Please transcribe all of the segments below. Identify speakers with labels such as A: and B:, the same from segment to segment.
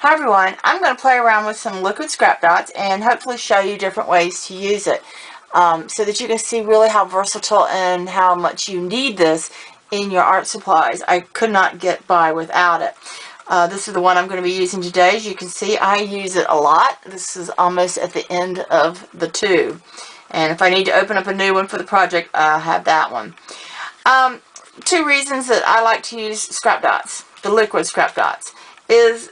A: Hi everyone, I'm going to play around with some liquid scrap dots and hopefully show you different ways to use it so that you can see really how versatile and how much you need this in your art supplies. I could not get by without it. This is the one I'm going to be using today. As you can see, I use it a lot. This is almost at the end of the tube. And if I need to open up a new one for the project, I'll have that one. Two reasons that I like to use scrap dots, the liquid scrap dots, is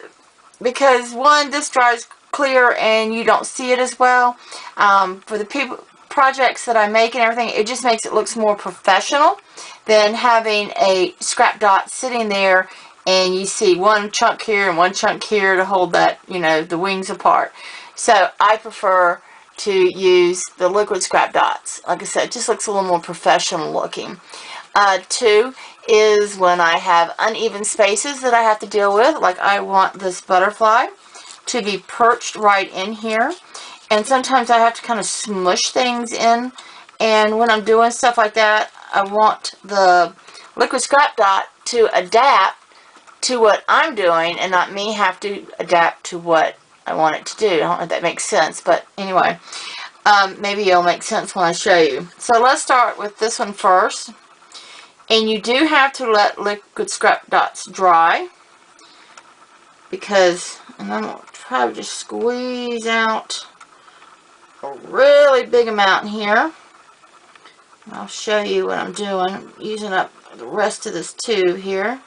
A: because one, this dries clear and you don't see it as well. For the projects that I make and everything, it just makes it look more professional than having a scrap dot sitting there and you see one chunk here and one chunk here to hold that, you know, the wings apart. So I prefer to use the liquid scrap dots. Like I said, it just looks a little more professional looking. Two is when I have uneven spaces that I have to deal with, like I want this butterfly to be perched right in here, and sometimes I have to kind of smush things in, and when I'm doing stuff like that, I want the liquid scrap dot to adapt to what I'm doing and not me have to adapt to what I want it to do. I don't know if that makes sense, but anyway, maybe it'll make sense when I show you. So let's start with this one first. And you do have to let liquid scrap dots dry because, and I'm going to try to just squeeze out a really big amount here. I'll show you what I'm doing. I'm using up the rest of this tube here.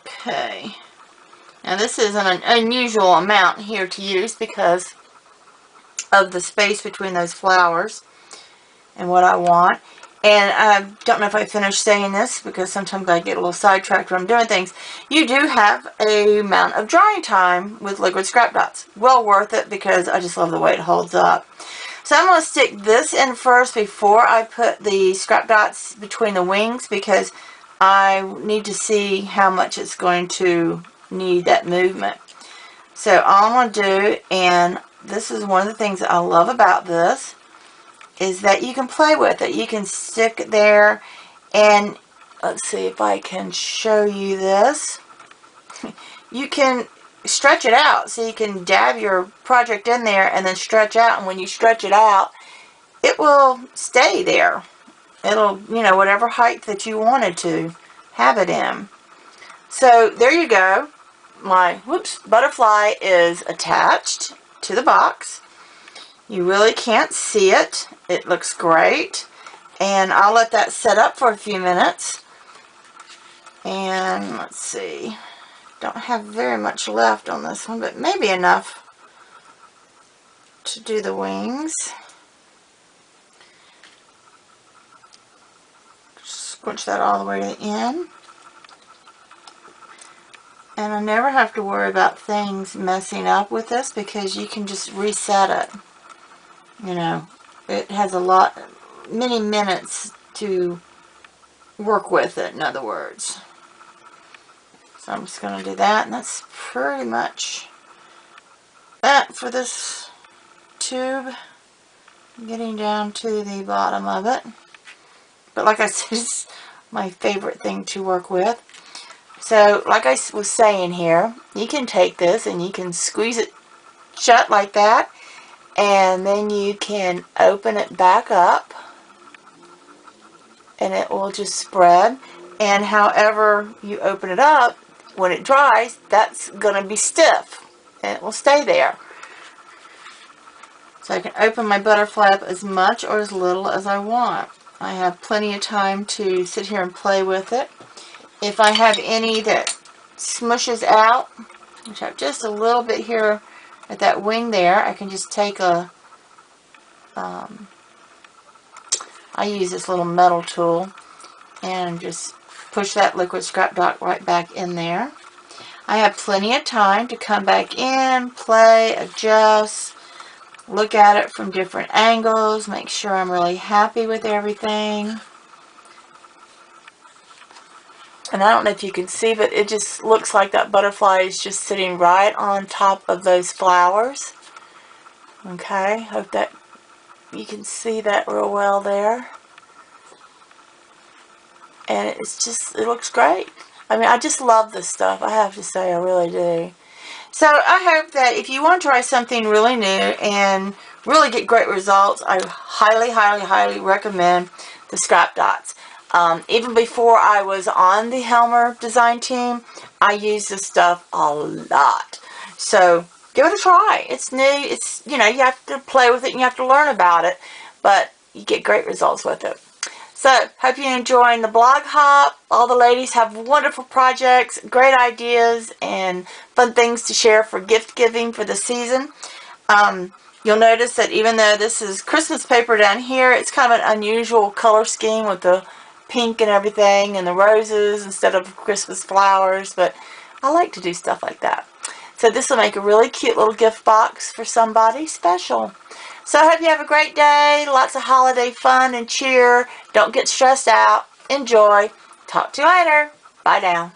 A: Okay. Now this is an unusual amount here to use because of the space between those flowers and what I want. And I don't know if I finished saying this because sometimes I get a little sidetracked when I'm doing things. You do have a amount of drying time with liquid scrap dots. Well worth it because I just love the way it holds up. So I'm going to stick this in first before I put the scrap dots between the wings because I need to see how much it's going to need that movement. So all I'm going to do, and this is one of the things that I love about this, is that you can play with it. You can stick it there, and let's see if I can show you this. You can stretch it out, so you can dab your project in there and then stretch out, and when you stretch it out, it will stay there. It'll, you know, whatever height that you wanted to have it in. So there you go. My butterfly is attached to the box. You really can't see it. It looks great. And I'll let that set up for a few minutes. And let's see. Don't have very much left on this one, but maybe enough to do the wings. Squinch that all the way to the end. And I never have to worry about things messing up with this because you can just reset it. You know, it has many minutes to work with it, in other words. So I'm just going to do that, and that's pretty much that for this tube. Getting down to the bottom of it. But like I said, it's my favorite thing to work with. So, like I was saying here, you can take this and you can squeeze it shut like that. And then you can open it back up and it will just spread. And however you open it up, when it dries, that's going to be stiff and it will stay there. So I can open my butterfly up as much or as little as I want. I have plenty of time to sit here and play with it. If I have any that smushes out, which I have just a little bit here at that wing there, I can just take a, I use this little metal tool and just push that liquid scrap dot right back in there. I have plenty of time to come back in, play, adjust, look at it from different angles, make sure I'm really happy with everything. And I don't know if you can see, but it just looks like that butterfly is just sitting right on top of those flowers. Okay, hope that you can see that real well there. And it's just, it looks great. I mean, I just love this stuff. I have to say, I really do. So I hope that if you want to try something really new and really get great results, I highly, highly, highly recommend the scrap dots. Even before I was on the Helmar design team, I used this stuff a lot. So give it a try. It's new. It's, you know, you have to play with it and you have to learn about it, but you get great results with it. So, hope you're enjoying the blog hop. All the ladies have wonderful projects, great ideas, and fun things to share for gift giving for the season. You'll notice that even though this is Christmas paper down here, it's kind of an unusual color scheme with the pink and everything and the roses instead of Christmas flowers, but I like to do stuff like that. So this will make a really cute little gift box for somebody special. So I hope you have a great day, lots of holiday fun and cheer. Don't get stressed out. Enjoy. Talk to you later. Bye now.